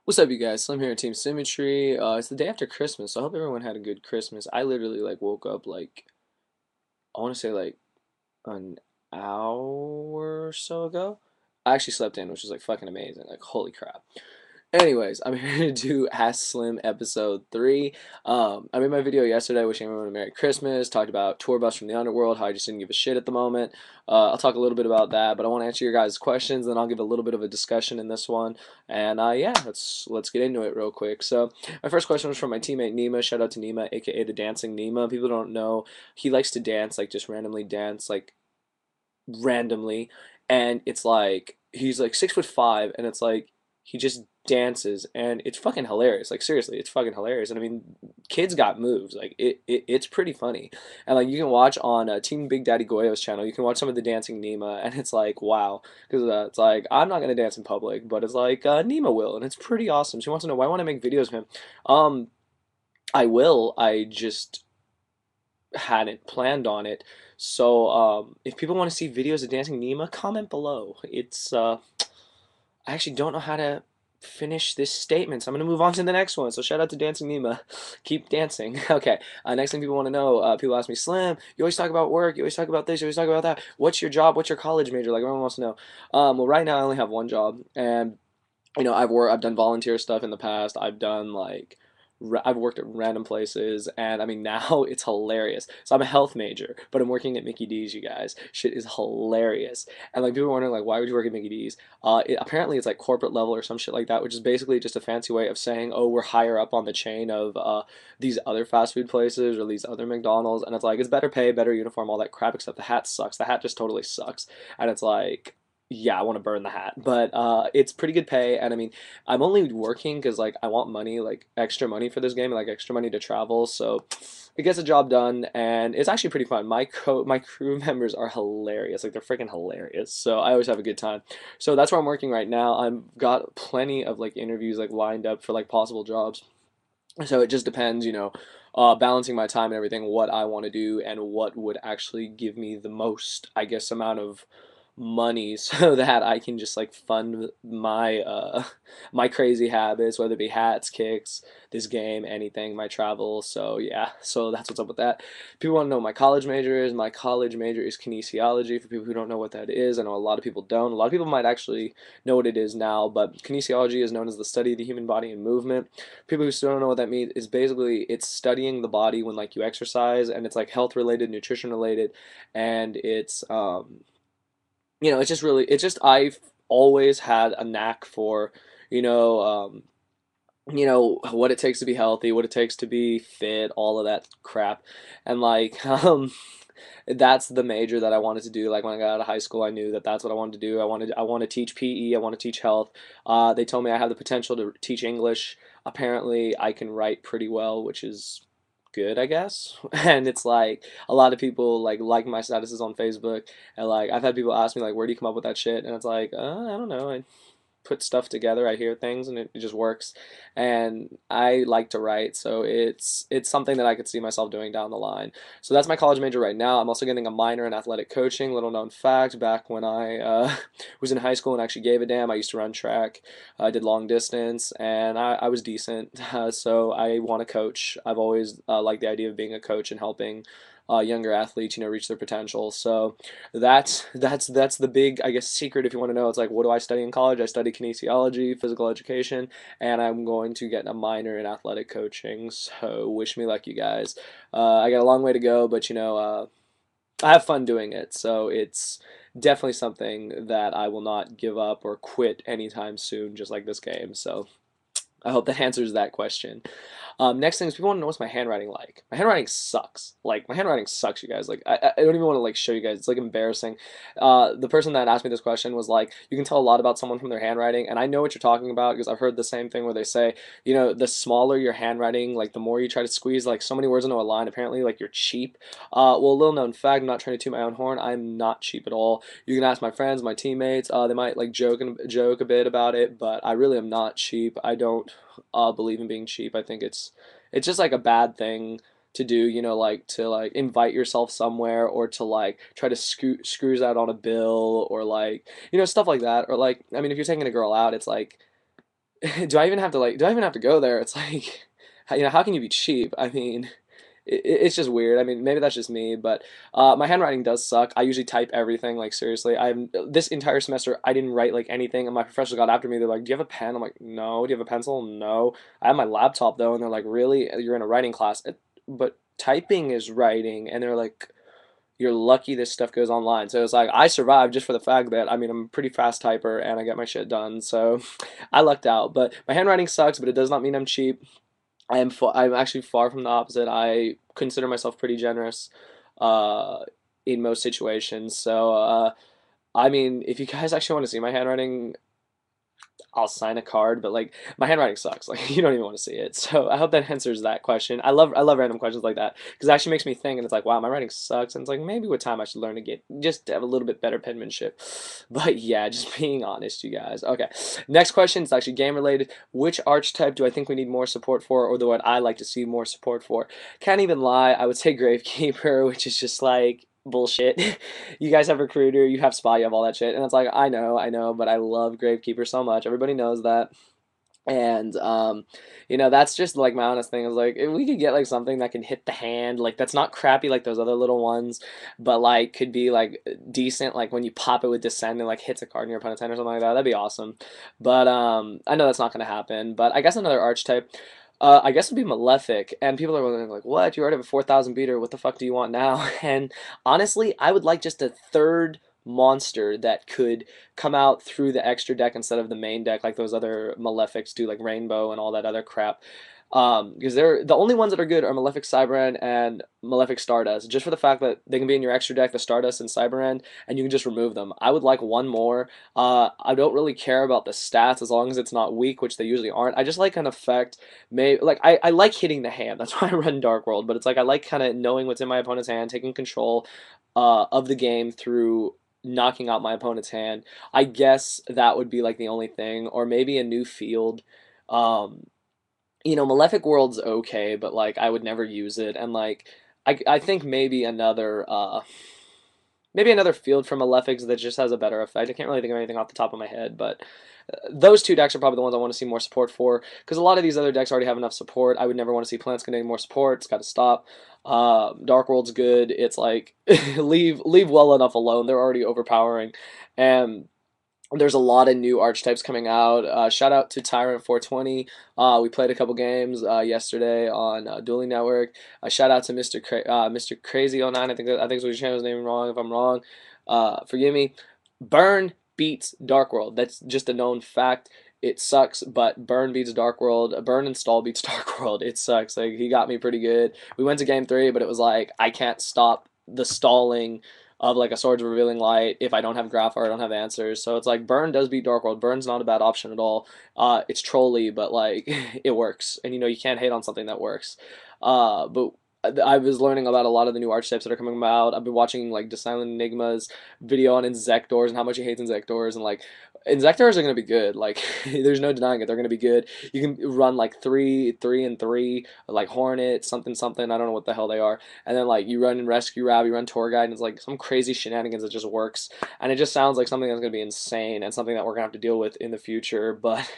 What's up, you guys? Slim here at Team Symmetry. It's the day after Christmas, so I hope everyone had a good Christmas. I literally woke up I want to say an hour or so ago. I actually slept in, which was like fucking amazing. Like holy crap. Anyways, I'm here to do Ask Slim episode 3. I made my video yesterday wishing everyone a Merry Christmas, talked about Tour Bus from the Underworld, how I just didn't give a shit at the moment. I'll talk a little bit about that, but I want to answer your guys' questions, and then I'll give a little bit of a discussion in this one. And yeah, let's get into it real quick. So my first question was from my teammate Nima. Shout out to Nima, aka the Dancing Nima. People don't know he likes to dance, like just randomly dance, like randomly, and it's like he's like 6'5", and it's like he just dances, and it's fucking hilarious. Like seriously, it's fucking hilarious. And I mean, kids got moves. Like it's pretty funny. And like you can watch on Team Big Daddy Goyo's channel. You can watch some of the dancing Nima, and it's like wow, because it's like I'm not gonna dance in public, but it's like Nima will, and it's pretty awesome. She wants to know why I want to make videos of him. Um, I will. I just hadn't planned on it. So if people want to see videos of Dancing Nima, comment below. I actually don't know how to finish this statement, so I'm gonna move on to the next one. So shout out to Dancing Nima, keep dancing. Okay. Next thing people want to know, people ask me, Slim, you always talk about work, you always talk about this, you always talk about that. What's your job? What's your college major? Like everyone wants to know. Well, right now I only have one job, and I've done volunteer stuff in the past. I've worked at random places, and I mean now it's hilarious. So I'm a health major, but I'm working at Mickey D's. You guys, shit is hilarious. And like people are wondering like, why would you work at Mickey D's? Apparently it's like corporate level or some shit like that, which is basically just a fancy way of saying, oh, we're higher up on the chain of these other fast food places or these other McDonald's, and it's like it's better pay, better uniform, all that crap. Except the hat sucks. The hat just totally sucks, and it's like yeah, I want to burn the hat, but it's pretty good pay, and I mean, I'm only working because like I want money, like extra money for this game, like extra money to travel, so it gets the job done, and it's actually pretty fun. My crew members are hilarious, like they're freaking hilarious, so I always have a good time. So that's where I'm working right now. I've got plenty of like interviews like lined up for like possible jobs, so it just depends, balancing my time and everything, what I want to do and what would actually give me the most, I guess, amount of money so that I can just like fund my my crazy habits, whether it be hats, kicks, this game, anything, my travel. So yeah, so that's what's up with that. People want to know what my college major is. My college major is kinesiology. For people who don't know what that is, I know a lot of people don't. A lot of people might actually know what it is now, but kinesiology is known as the study of the human body and movement. People who still don't know what that means is basically it's studying the body when like you exercise, and it's like health related, nutrition related, and it's just I've always had a knack for you know um, what it takes to be healthy, what it takes to be fit, all of that crap, and like that's the major that I wanted to do. Like when I got out of high school, I knew that that's what I wanted to do. I want to teach PE. I want to teach health. They told me I have the potential to teach English. Apparently, I can write pretty well, which is good, I guess. And it's like a lot of people like my statuses on Facebook, and like I've had people ask me like, where do you come up with that shit? And it's like, I don't know. I put stuff together. I hear things and it just works. And I like to write, so it's something that I could see myself doing down the line. So that's my college major right now. I'm also getting a minor in athletic coaching. Little known fact: back when I was in high school and actually gave a damn, I used to run track. I did long distance, and I was decent. So I want to coach. I've always liked the idea of being a coach and helping younger athletes, reach their potential. So that's the big, I guess, secret if you want to know. It's like, what do I study in college? I study kinesiology, physical education, and I'm going to get a minor in athletic coaching. So wish me luck, you guys. I got a long way to go, but I have fun doing it. So it's definitely something that I will not give up or quit anytime soon, just like this game. So I hope that answers that question. Next thing is people want to know what's my handwriting like. My handwriting sucks. Like my handwriting sucks, you guys. Like I don't even want to like show you guys. It's like embarrassing. The person that asked me this question was like, you can tell a lot about someone from their handwriting, and I know what you're talking about because I've heard the same thing where they say, the smaller your handwriting, like the more you try to squeeze like so many words into a line. Apparently, like you're cheap. Well, little known fact, I'm not trying to toot my own horn. I'm not cheap at all. You can ask my friends, my teammates. They might like joke a bit about it, but I really am not cheap. I don't believe in being cheap. I think it's just like a bad thing to do, like to like invite yourself somewhere or to like try to screws out on a bill or like stuff like that. Or like I mean, if you're taking a girl out, it's like do I even have to like, do I even have to go there? It's like, how can you be cheap? I mean, it's just weird. I mean, maybe that's just me, but my handwriting does suck. I usually type everything, like seriously. I'm this entire semester I didn't write like anything, and my professors got after me. They're like, "Do you have a pen?" I'm like, "No." "Do you have a pencil?" "No." I have my laptop though, and they're like, "Really? You're in a writing class?" But typing is writing, and they're like, "You're lucky this stuff goes online." So it's like I survived just for the fact that I mean I'm a pretty fast typer and I get my shit done. So I lucked out. But my handwriting sucks, but it does not mean I'm cheap. I'm actually far from the opposite. I consider myself pretty generous uh, in most situations. So I mean, if you guys actually want to see my handwriting, I'll sign a card, but like my handwriting sucks. Like you don't even want to see it. So I hope that answers that question. I love random questions like that because it actually makes me think, and it's like, wow, my writing sucks, and it's like maybe with time I should learn to get just to have a little bit better penmanship. But yeah, just being honest, you guys. Okay, next question is actually game related. Which archetype do I think we need more support for, or the one I like to see more support for? Can't even lie, I would say Gravekeeper, which is just like bullshit. You guys have Recruiter, you have Spy, you have all that shit, and it's like I know, but I love Gravekeeper so much. Everybody knows that, and that's just like my honest thing is like if we could get like something that can hit the hand, like that's not crappy like those other little ones, but like could be like decent, like when you pop it with Descend and like hits a card in your opponent's hand or something like that. That'd be awesome. But I know that's not gonna happen. But I guess another archetype. I guess would be Malefic, and people are wondering like, "What? You already have a 4,000 beater. What the fuck do you want now?" And honestly, I would like just a third monster that could come out through the extra deck instead of the main deck like those other Malefics do, like Rainbow and all that other crap. Because they're the only ones that are good are Malefic Cyberend and Malefic Stardust, just for the fact that they can be in your extra deck, the Stardust and Cyberend, and you can just remove them. I would like one more. I don't really care about the stats as long as it's not weak, which they usually aren't. I just like an effect. I like hitting the hand. That's why I run Dark World. But it's like I like kind of knowing what's in my opponent's hand, taking control of the game through knocking out my opponent's hand. I guess that would be like the only thing, or maybe a new field. Um, Malefic World's okay, but like I would never use it, and like I think maybe another field from Malefics that just has a better effect. I can't really think of anything off the top of my head, but those two decks are probably the ones I want to see more support for because a lot of these other decks already have enough support. I would never want to see Plants getting more support. It's got to stop. Dark World's good. It's like leave well enough alone. They're already overpowering, and there's a lot of new archetypes coming out. Shout out to Tyrant 420. We played a couple games yesterday on Dueling Network. Shout out to Mr. Crazy 09. I think is what your channel's name wrong. If I'm wrong, forgive me. Burn beats Dark World. That's just a known fact. It sucks, but Burn beats Dark World. Burn and Stall beats Dark World. It sucks. Like he got me pretty good. We went to game three, but it was like I can't stop the stalling of like a Swords of Revealing Light if I don't have graph or I don't have answers. So it's like Burn does beat Dark World. Burn's not a bad option at all. It's trolly, but like it works, and you can't hate on something that works. But I was learning about a lot of the new archetypes that are coming out. I've been watching like Silent Enigma's video on Insectors and how much he hates Insectors, and like Insectors are gonna be good. Like there's no denying it. They're gonna be good. You can run like three, and three, like Hornet, something, something. I don't know what the hell they are. And then like you run Rescue Rab, you run Tour Guide, and it's like some crazy shenanigans that just works. And it just sounds like something that's gonna be insane and something that we're gonna have to deal with in the future. But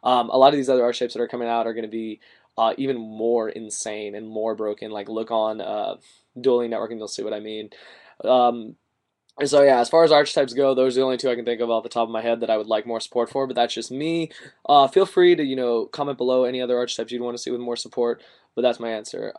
a lot of these other archetypes that are coming out are gonna be even more insane and more broken. Like look on Dueling Network and you'll see what I mean. Um, so yeah, as far as archetypes go, those are the only two I can think of off the top of my head that I would like more support for, but that's just me. Feel free to, comment below any other archetypes you'd want to see with more support, but that's my answer.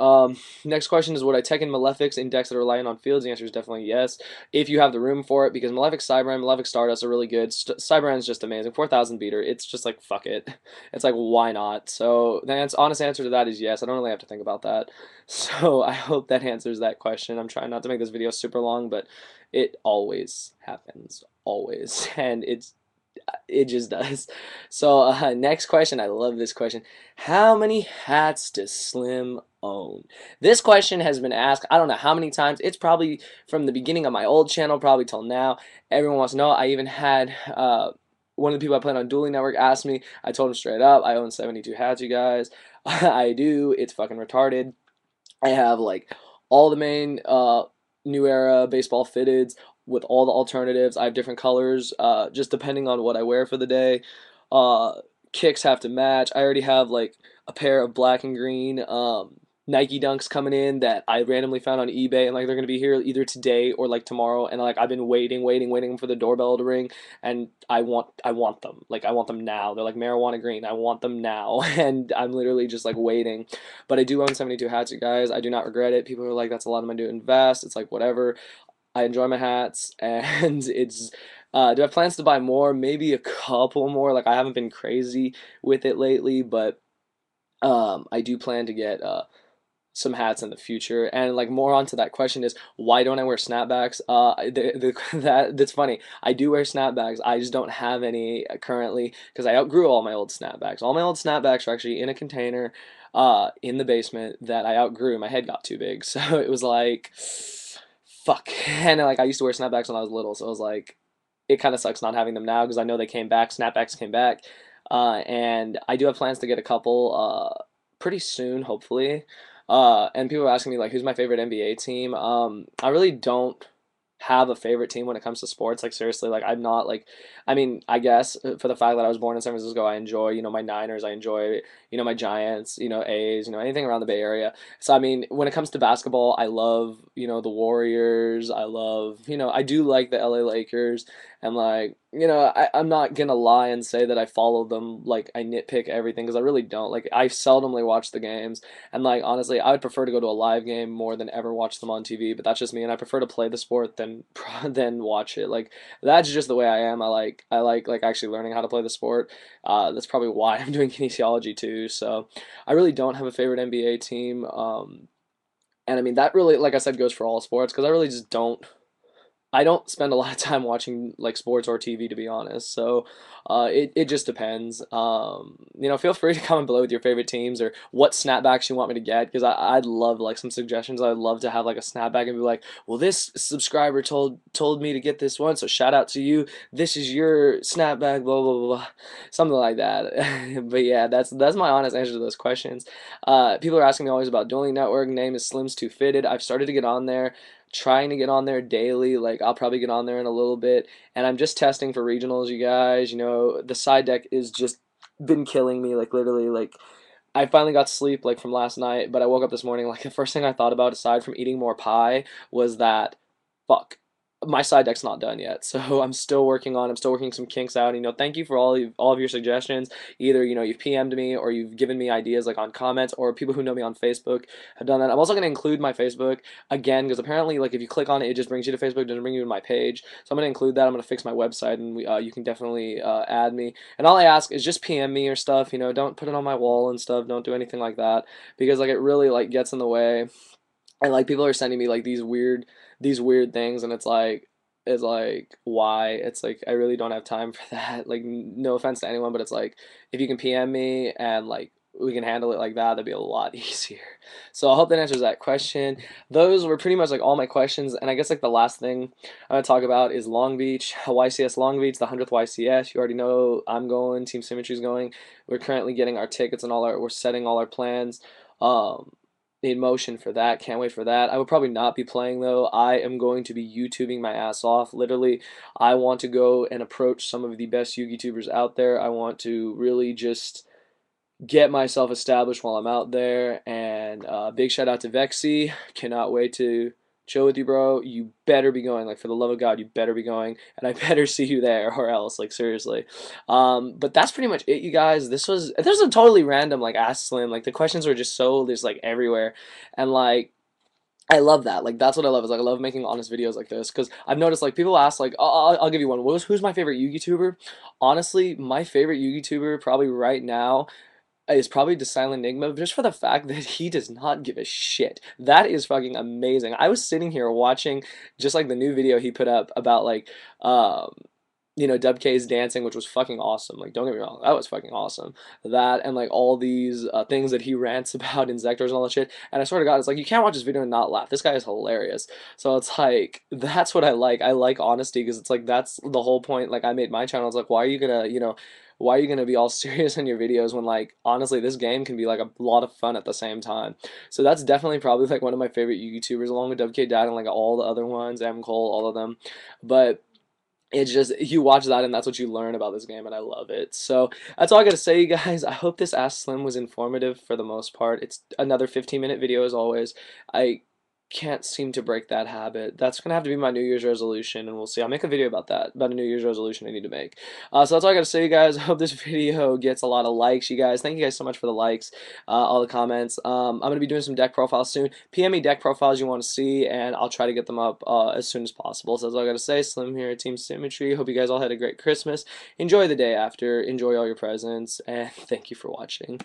Next question is, would I Tekken Malefics in decks that are relying on fields? The answer is definitely yes, if you have the room for it, because Malefic Cyberend, Malefic Stardust are really good. Cyberend is just amazing. 4,000 beater, it's just like, fuck it. It's like, why not? So the honest answer to that is yes. I don't really have to think about that. So I hope that answers that question. I'm trying not to make this video super long, but it always happens, always, and it just does. So next question, I love this question. How many hats does Slim own? This question has been asked I don't know how many times. It's probably from the beginning of my old channel, probably till now. Everyone wants to know. I even had one of the people I played on Dueling Network asked me. I told him straight up, I own 72 hats, you guys. I do. It's fucking retarded. I have like all the main new era baseball fitteds with all the alternatives. I have different colors, just depending on what I wear for the day. Uh, kicks have to match. I already have like a pair of black and green Nike Dunks coming in that I randomly found on eBay, and like they're gonna be here either today or like tomorrow. And like I've been waiting for the doorbell to ring, and I want them. Like I want them now. They're like marijuana green. I want them now, and I'm literally just like waiting. But I do own 72 hats, you guys. I do not regret it. People are like, that's a lot of money to invest. It's like whatever. I enjoy my hats, and it's. Do I have plans to buy more? Maybe a couple more. Like I haven't been crazy with it lately, but I do plan to get some hats in the future. And like more onto that question is why don't I wear snapbacks? That's funny. I do wear snapbacks. I just don't have any currently because I outgrew all my old snapbacks. All my old snapbacks are actually in a container in the basement that I outgrew. My head got too big, so it was like fuck. And like I used to wear snapbacks when I was little, so it was like it kind of sucks not having them now because I know they came back. Snapbacks came back, and I do have plans to get a couple pretty soon, hopefully. And people are asking me like, who's my favorite NBA team? I really don't have a favorite team when it comes to sports. Like seriously, like I'm not like, I mean, I guess for the fact that I was born in San Francisco, I enjoy my Niners. I enjoy my Giants. A's. Anything around the Bay Area. So I mean, when it comes to basketball, I love the Warriors. I love I do like the LA Lakers. And like I'm not gonna lie and say that I follow them like I nitpick everything because I really don't. Like I seldomly watch the games. And like honestly, I would prefer to go to a live game more than ever watch them on TV. But that's just me, and I prefer to play the sport than than watch it. Like that's just the way I am. I like actually learning how to play the sport. That's probably why I'm doing kinesiology too. So I really don't have a favorite NBA team. And I mean that really, like I said, goes for all sports because I really just don't. I don't spend a lot of time watching like sports or TV to be honest. So it just depends. Feel free to comment below with your favorite teams or what snapbacks you want me to get because I'd love like some suggestions. I'd love to have like a snapback and be like, well, this subscriber told me to get this one, so shout out to you. This is your snapback, blah blah blah, blah. Something like that. But yeah, that's my honest answer to those questions. People are asking me always about Dueling Network. Name is Slims Too Fitted. I've started to get on there, trying to get on there daily. Like I'll probably get on there in a little bit, and I'm just testing for regionals, you guys. The side deck is just been killing me. Like literally, like I finally got sleep like from last night, but I woke up this morning like the first thing I thought about aside from eating more pie was that fuck, my side deck's not done yet. So I'm still working some kinks out. Thank you for all of your suggestions. Either, you've PM'd me or you've given me ideas like on comments, or people who know me on Facebook have done that. I'm also going to include my Facebook again because apparently like if you click on it, it just brings you to Facebook, it doesn't bring you to my page. So I'm going to include that. I'm going to fix my website, and you can definitely add me. And all I ask is just PM me or stuff, don't put it on my wall and stuff. Don't do anything like that because like it really like gets in the way. And like people are sending me like these weird things, and it's like why? It's like I really don't have time for that. Like no offense to anyone, but it's like if you can PM me and like we can handle it like that, that'd be a lot easier. So I hope that answers that question. Those were pretty much like all my questions, and I guess like the last thing I'm gonna talk about is Long Beach, YCS Long Beach, the 100th YCS. You already know I'm going, Team Symmetry's going. We're currently getting our tickets and we're setting all our plans. Um, in motion for that. Can't wait for that. I will probably not be playing though. I am going to be YouTubing my ass off. Literally, I want to go and approach some of the best Yugi tubers out there. I want to really just get myself established while I'm out there. And big shout out to Vexy. Cannot wait to chill with you, bro. You better be going. Like for the love of God, you better be going, and I better see you there, or else. Like seriously. But that's pretty much it, you guys. This was a totally random like Ask Slim. Like the questions were just so there's like everywhere, and like. I love that. Like that's what I love. Is like I love making honest videos like this because I've noticed like people ask like I'll give you one. Who's my favorite YouTuber? Honestly, my favorite YouTuber probably right now is probably the Silent Enigma, just for the fact that he does not give a shit. That is fucking amazing. I was sitting here watching just like the new video he put up about like um Dub K's dancing, which was fucking awesome. Like, don't get me wrong, that was fucking awesome. That and like all these things that he rants about Inzectors and all that shit. And I swear to God, it's like you can't watch this video and not laugh. This guy is hilarious. So it's like that's what I like. I like honesty because it's like that's the whole point. Like I made my channel. It's like why are you gonna why are you gonna be all serious in your videos when like honestly this game can be like a lot of fun at the same time. So that's definitely probably like one of my favorite YouTubers along with WK Dad and like all the other ones, M Cole, all of them. But it's just you watch that and that's what you learn about this game, and I love it. So that's all I gotta say, you guys. I hope this Ask Slim was informative for the most part. It's another 15-minute video as always. I can't seem to break that habit. That's gonna have to be my New Year's resolution, and we'll see. I'll make a video about that, about a New Year's resolution I need to make. So that's all I gotta say, you guys. I hope this video gets a lot of likes, you guys. Thank you guys so much for the likes, all the comments. I'm gonna be doing some deck profiles soon. PM me deck profiles you want to see, and I'll try to get them up as soon as possible. So that's all I gotta say. Slim here at Team Symmetry. Hope you guys all had a great Christmas. Enjoy the day after. Enjoy all your presents, and thank you for watching.